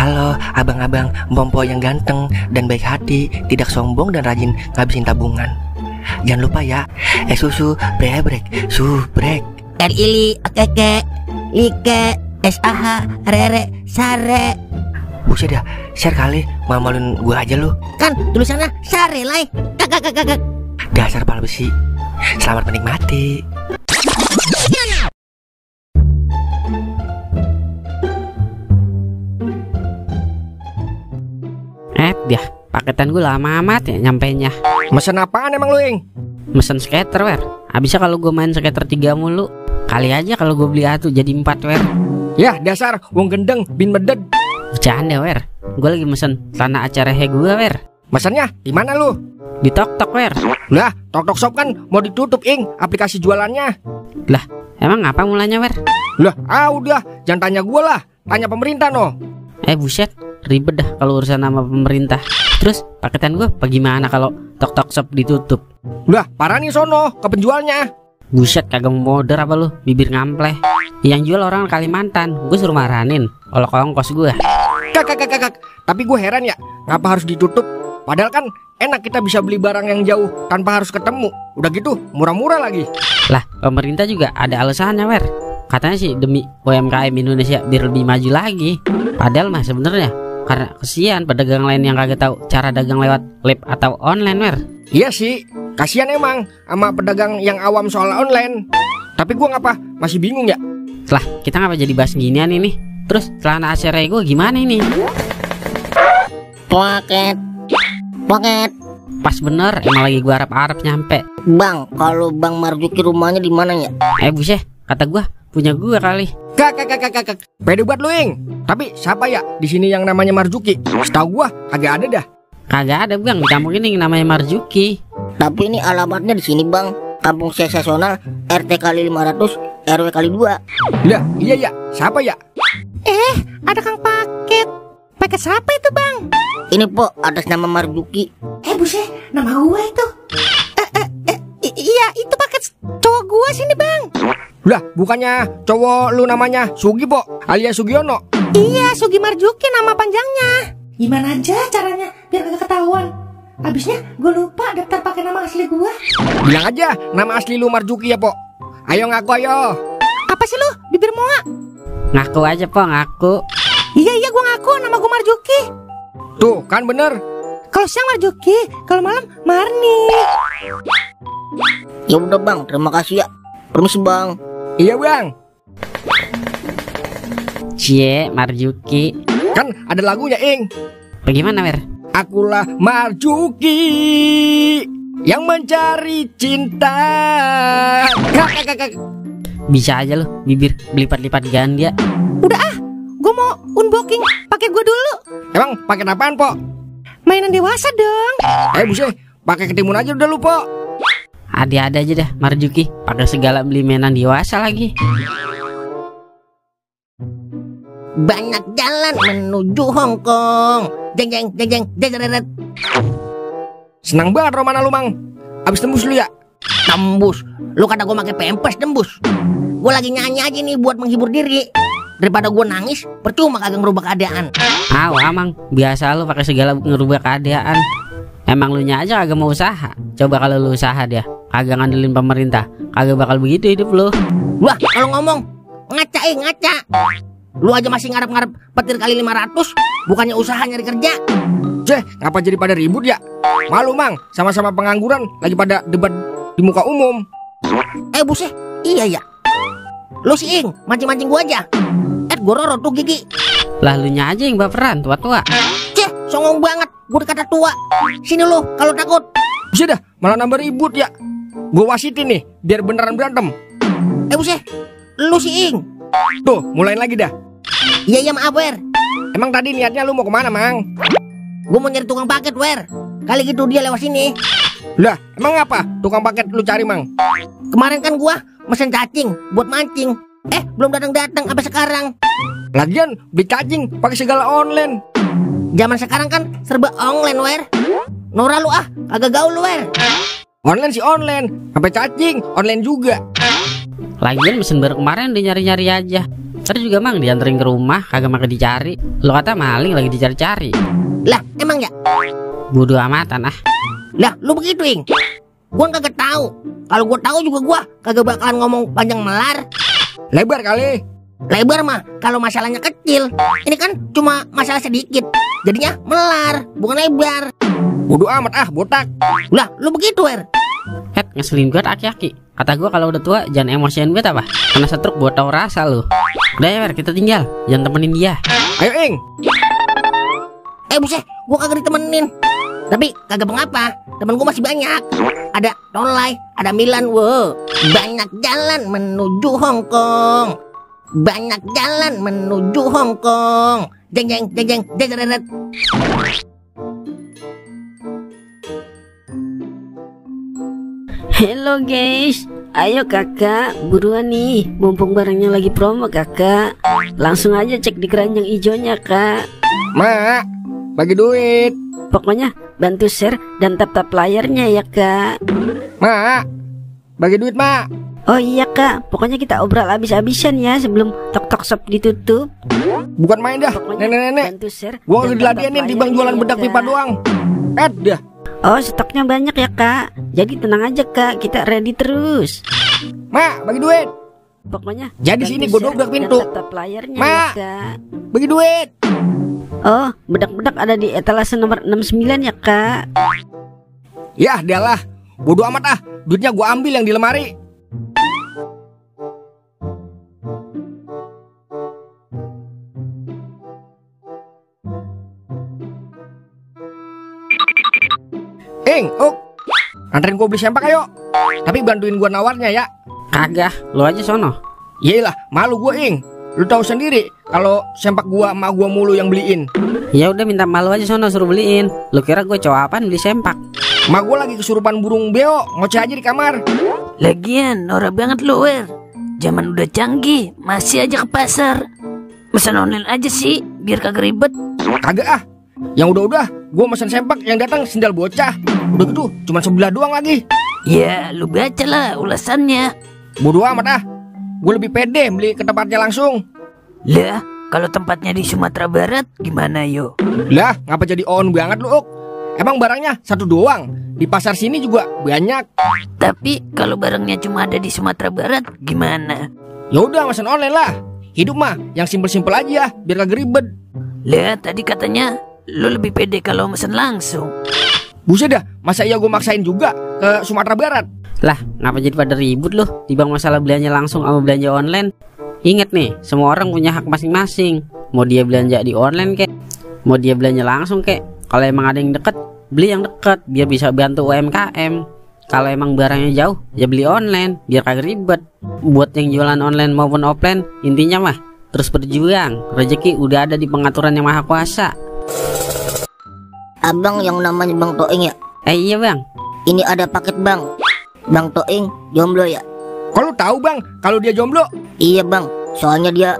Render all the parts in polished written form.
Halo abang-abang Bompo yang ganteng dan baik hati, tidak sombong dan rajin ngabisin tabungan. Jangan lupa ya, susu brebrek, subrek. Ili, keke, like, SAH, rere, sare. Buset dah, share kali, malu-maluin gue aja lu. Kan tulisannya sare lai. Kakak. Dasar pala besi. Selamat menikmati. Dia paketan gue lama amat ya nyampainya. Mesen apaan emang lu, Ing? Mesen skater, wer. Abisnya kalau gue main skater 3 mulu. Kali aja kalau gue beli satu jadi 4, wer. Ya dasar wong gendeng bin meded. Bercanda, wer. Gue lagi mesen celana acara gue, wer. Mesennya di mana lu? Di Tok-Tok, wer. Lah, Tok-Tok Shop kan mau ditutup, Ing, aplikasi jualannya. Lah, emang apa mulanya, wer? Lah, udah, jangan tanya gue lah, tanya pemerintah no. Buset, ribet dah kalau urusan nama pemerintah. Terus paketan gue bagaimana kalau Tok-Tok Shop ditutup? Udah, parah nih sono ke penjualnya. Buset, kagak mau modern apa lu? Bibir ngampleh. Yang jual orang Kalimantan, gue suruh marahin olok ongkos gue. Kak, tapi gue heran ya, ngapa harus ditutup? Padahal kan enak kita bisa beli barang yang jauh tanpa harus ketemu. Udah gitu murah-murah lagi. Lah, pemerintah juga ada alasannya, wer. Katanya sih demi UMKM Indonesia biar lebih maju lagi. Padahal mah sebenarnya karena kesian pedagang lain yang kagak tahu cara dagang lewat live atau online, wer. Iya sih, kasihan emang sama pedagang yang awam soal online. Tapi gue ngapa masih bingung ya? Lah, kita ngapa jadi bahas ginian ini? Terus celana acara gue gimana ini? Paket. Pas bener, emang lagi gua harap nyampe. Bang, kalau Bang Marjuki rumahnya di mana ya? Buset, kata gua punya gua kali. Kak, pede buat lu, Ing. Tapi siapa ya di sini yang namanya Marjuki? Setahu gua kagak ada dah. Kagak ada, Bang, di kampung ini yang namanya Marjuki. Tapi ini alamatnya di sini, Bang. Kampung Sensasional, RT kali 500, RW kali 2. Lah, iya ya, siapa ya? Ada Kang Paket. Paket siapa itu, Bang? Ini, Po, atas nama Marjuki. Buset, nama gua itu. Iya, itu paket cowok gua sini, Bang. Lah, bukannya cowok lu namanya Sugi, Po, alias Sugiono? Iya, Sugi Marjuki nama panjangnya. Gimana aja caranya biar kagak ketahuan? Abisnya gue lupa daftar pakai nama asli gua. Bilang aja nama asli lu Marjuki ya, Po. Ayo ngaku, ayo. Apa sih lu, bibir moa? Ngaku aja, Po, ngaku. Iya, gua ngaku nama gua Marjuki. Tuh, kan bener. Kalau siang Marjuki, kalau malam Marni. Ya udah, Bang, terima kasih ya. Permisi, Bang. Iya, Bang. Cie, Marjuki. Kan ada lagunya, Ing. Bagaimana, wer? Akulah Marjuki yang mencari cinta. Kak. Bisa aja lu, bibir belipat-lipat ganda. Udah gua mau unboxing pakai gua dulu. Emang pakai apaan, Po? Mainan dewasa dong. Buset, pakai ketimun aja udah lu, Po. Ada aja dah Marjuki, pakai segala beli mainan dewasa lagi. Banyak jalan menuju Hongkong. Jeng. Senang banget Romana lu, Mang. Abis tembus lu ya? Tembus. Lu kata gue pakai pempes tembus. Gue lagi nyanyi aja nih buat menghibur diri. Daripada gue nangis, percuma kagak ngerubah keadaan. Amang, biasa lu pakai segala ngerubah keadaan. Emang lu nya aja kagak mau usaha. Coba kalau lu usaha dia, kagak ngandelin pemerintah, kagak bakal begitu hidup lu. Wah, kalau ngomong ngaca. Lu aja masih ngarep-ngarep petir kali 500, bukannya usaha nyari kerja. Ngapa jadi pada ribut ya? Malu, Mang, sama-sama pengangguran lagi pada debat di muka umum. Buset, iya ya. Lu si Ing, mancing-mancing gua aja. Gue roro tuh gigi. Lah lu nya aja yang baperan, tua-tua. Songong banget, gue dikata tua. Sini lu, kalau takut. Bisa dah, malah nambah ribut ya. Gue wasitin nih, biar beneran berantem. Buset, lu si Ing. Tuh, mulain lagi dah. Iya, maaf, Wer. Emang tadi niatnya lu mau kemana, Mang? Gue mau nyari tukang paket, Wer. Kali gitu dia lewat sini. Lah, emang apa tukang paket lu cari, Mang? Kemarin kan gua mesen cacing buat mancing. Belum datang sampai sekarang. Lagian beli cacing pakai segala online. Zaman sekarang kan serba online, Wer. Nora lu kagak gaul lu, Wer. Online sih online, sampai cacing online juga. Lagian mesin baru kemarin udah nyari-nyari aja. Tadi juga Mang dianterin ke rumah, kagak makan dicari. Lo kata maling lagi dicari-cari. Lah, emang ya? Bodoh amatan ah. Lah, lu begitu, Ing. Gua kagak tahu. Kalau gua tahu juga gua kagak bakalan ngomong panjang melar. Lebar kali. Lebar mah kalau masalahnya kecil. Ini kan cuma masalah sedikit. Jadinya melar, bukan lebar. Bodoh amat ah, botak. Lah, lu begitu, Wer. Ngeselin banget aki-aki. Kata gue kalau udah tua jangan emosian banget apa. Kena setruk buat tau rasa lu. Udah ya Wer, kita tinggal. Jangan temenin dia. Ayo Ing. Buset, gua kagak ditemenin. Tapi kagak mengapa, temen gua masih banyak. Ada Tolai, ada Milan, wow. Banyak jalan menuju Hong Kong. Banyak jalan menuju Hong Kong. Jeng jeng jeng jeng jeng jeng jeng. Halo guys, ayo kakak, buruan nih, mumpung barangnya lagi promo kakak. Langsung aja cek di keranjang hijaunya kak. Mak, bagi duit. Pokoknya bantu share dan tap-tap layarnya ya kak. Mak, bagi duit mak. Oh iya kak, pokoknya kita obrol abis-abisan ya sebelum tok-tok shop ditutup. Bukan main dah, Pokoknya nenek-nenek. bantu share Gua dan nggak diladenin di bang tap-tap jualan layarnya bedak ya, pipa Kak. doang. Dah. Oh stoknya banyak ya kak. Jadi tenang aja kak, kita ready terus. Mak, bagi duit. Pokoknya Jadi bantu sini gua share dobrak dan pintu. tap-tap layarnya Mak. ya kak. Bagi duit. Oh, bedak-bedak ada di etalase nomor 69 ya kak. Ya, dialah. Bodoh amat ah. Duitnya gua ambil yang di lemari. Ing, anterin gua beli sempak ayo. Tapi bantuin gua nawarnya ya. Kagak, lo aja sono. Yelah, malu gua Ing. Lu tahu sendiri kalau sempak gua emak gua mulu yang beliin. Ya udah minta malu aja sono suruh beliin. Lo kira gue cowok apaan beli sempak? Emak gua lagi kesurupan burung beo, ngoceh aja di kamar. Lagian norak banget lu Wer. Zaman udah canggih, masih aja ke pasar. Pesan online aja sih, biar kagak ribet. Kagak ah. Yang udah-udah gua mesen sempak, yang datang sendal bocah. Udah gitu cuma sebelah doang lagi. Ya lu baca lah ulasannya. Bodoh amat ah. Gue lebih pede beli ke tempatnya langsung. Lah, kalau tempatnya di Sumatera Barat gimana yo? Lah, ngapa jadi on banget lu, Uk? Emang barangnya satu doang. Di pasar sini juga banyak. Tapi kalau barangnya cuma ada di Sumatera Barat gimana? Ya udah mesen online lah. Hidup mah yang simpel-simpel aja, biar kagak ribet. Lah, tadi katanya lu lebih pede kalau mesen langsung. Buset dah, masa iya gue maksain juga ke Sumatera Barat? Lah, ngapa jadi pada ribut loh? Timbang masalah belanja langsung sama belanja online. Ingat nih, semua orang punya hak masing-masing. Mau dia belanja di online kek, mau dia belanja langsung kek. Kalau emang ada yang deket, beli yang deket biar bisa bantu UMKM. Kalau emang barangnya jauh, ya beli online biar kagak ribet. Buat yang jualan online maupun offline, intinya mah terus berjuang. Rezeki udah ada di pengaturan yang maha kuasa. Abang yang namanya Bang Toing ya? Iya bang. Ini ada paket bang. Bang Toing jomblo ya? Kok lu tahu bang kalau dia jomblo? Iya bang, soalnya dia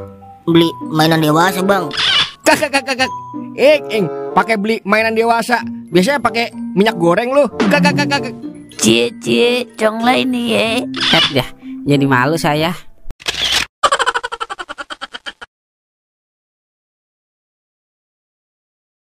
beli mainan dewasa bang. Kakak. Ing, pakai beli mainan dewasa. Biasanya pakai minyak goreng lu. Kakak. Cie, cong lain nih ya. Ya, jadi malu saya.